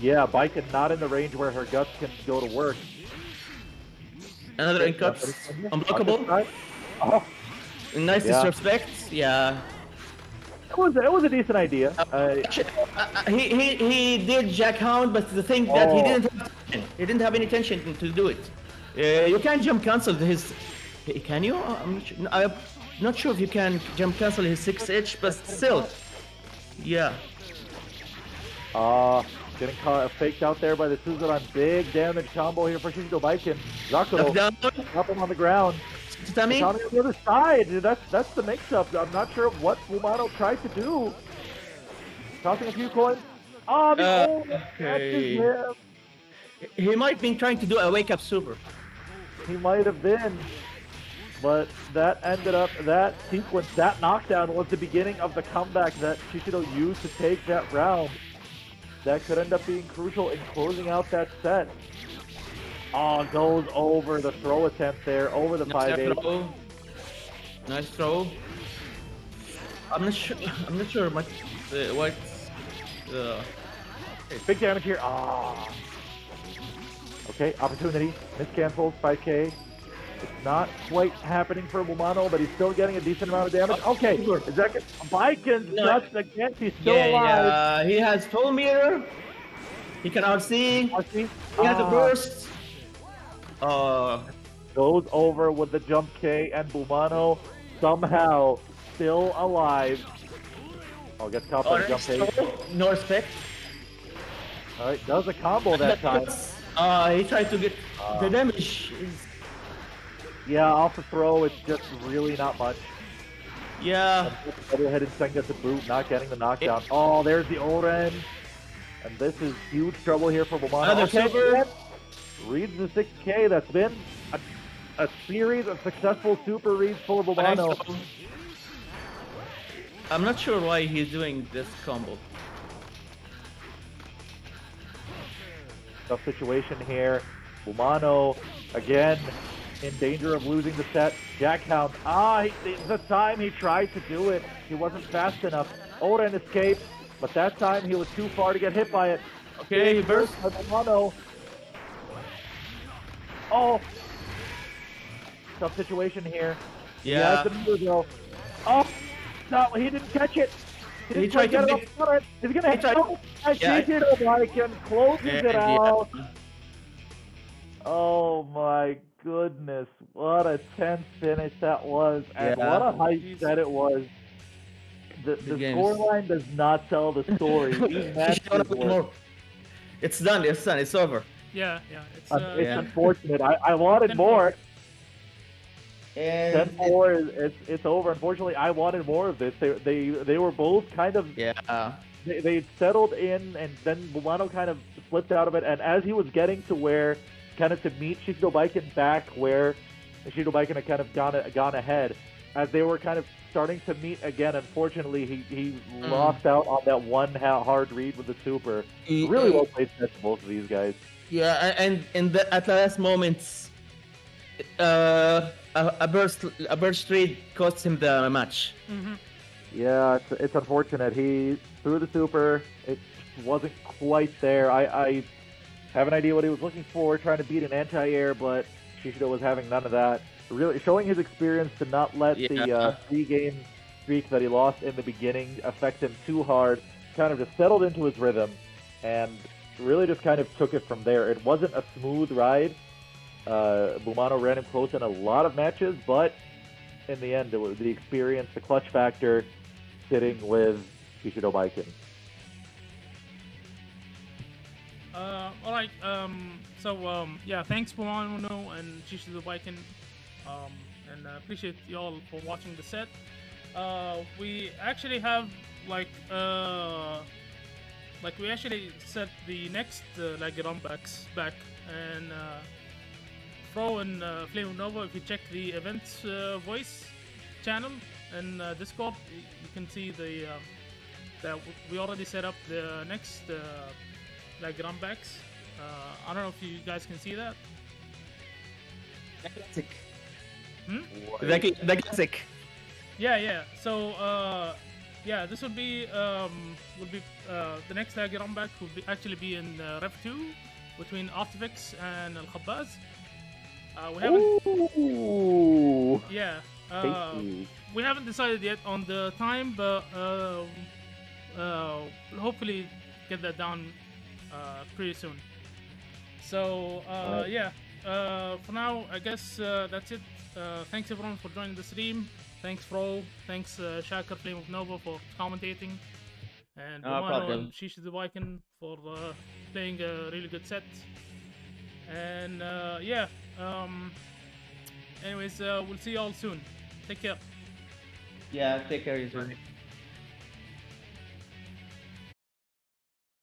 Yeah, Baiken not in the range where her guts can go to work. Another incuts, unblockable. Oh, nice disrespect. Yeah. It was a decent idea. He did jackhound, but the thing that he didn't have any tension to do it. You can't jump cancel his. Can you? I'm not sure if you can jump cancel his 6H, but still. Yeah. Getting faked out there by the Suzuran. Big damage combo here for Shishido Baiken. Zakuro, drop him on the ground. Tommy on the other side. That's the mix-up. I'm not sure what Boomano tried to do. Tossing a few coins. Oh, okay. He might have been trying to do a wake-up super. He might have been. But that ended up, that sequence, that knockdown was the beginning of the comeback that Shishido used to take that round. That could end up being crucial in closing out that set. Oh, goes over the throw attempt there, over the 5-8. Nice throw. I'm not sure much what. Big damage here. Ah. Okay, opportunity. Miscancels, 5K. It's not quite happening for Boomano, but he's still getting a decent amount of damage. Okay, is that Baiken's nuts against? He's still alive. Yeah, he has full meter. He can RC. He has a burst. Goes over with the jump K, and Boomano somehow still alive. Oh, gets caught by the jump K. No respect. Alright, does a combo that time. He tried to get the damage. Yeah, off the throw, it's just really not much. Yeah. Double-headed Senga to boot, not getting the knockdown. Oh, there's the Oren. And this is huge trouble here for Boomano. Another super. Reads the 6K. That's been a series of successful super reads for Boomano. I'm not sure why he's doing this combo. Tough situation here. Boomano, again, in danger of losing the set. Jackhound. The time he tried to do it, he wasn't fast enough. Oren escaped, but that time he was too far to get hit by it. Okay, he burst. Boomano. Oh! Tough situation here. Yeah. He has the meter, though. Oh! No, he didn't catch it. He tried to get it. He's gonna hit it. Shishido Baiken closes it out. Oh my goodness, what a tense finish that was, and what a hype set it was. The scoreline does not tell the story. It's done, it's over. Yeah. It's unfortunate. I wanted more. And 10-4, it's over. Unfortunately, I wanted more of this. They were both kind of they settled in, and then Boomano kind of slipped out of it. And as he was getting to where kind of to meet Shishido Baiken back where Shishido Baiken had kind of gone ahead, as they were kind of starting to meet again, unfortunately he lost out on that one hard read with the super. Really well played set to both of these guys. Yeah, and at the last moments, a burst read cost him the match. Mm-hmm. Yeah, it's unfortunate. He threw the super. It wasn't quite there. I have an idea what he was looking for, trying to beat an anti-air, but Shishido was having none of that. Really showing his experience to not let the 3-game streak that he lost in the beginning affect him too hard. Kind of just settled into his rhythm and really just kind of took it from there. It wasn't a smooth ride. Boomano ran him close in a lot of matches, but in the end, it was the experience, the clutch factor, sitting with Shishido Baiken. All right. Yeah, thanks Boomano and Shishido Baiken. And appreciate you all for watching the set. We actually have we actually set the next runbacks back, and Pro and Flame of Nova. If you check the events voice channel and Discord, you can see that we already set up the next runbacks. I don't know if you guys can see that. The classic. Hmm? The classic. Yeah. So this would be the next runback will actually be in Rev 2 between Artifix and Al Khabbaz. We haven't. Ooh. Yeah. Tasty. We haven't decided yet on the time, but hopefully get that down pretty soon. So for now, I guess that's it. Thanks everyone for joining the stream. Thanks Fro. Thanks Shakar Flame of Nova for commentating, and No Boomano problem. and Shishido Baiken for playing a really good set. And anyways, we'll see you all soon. Take care. Yeah, take care, you too.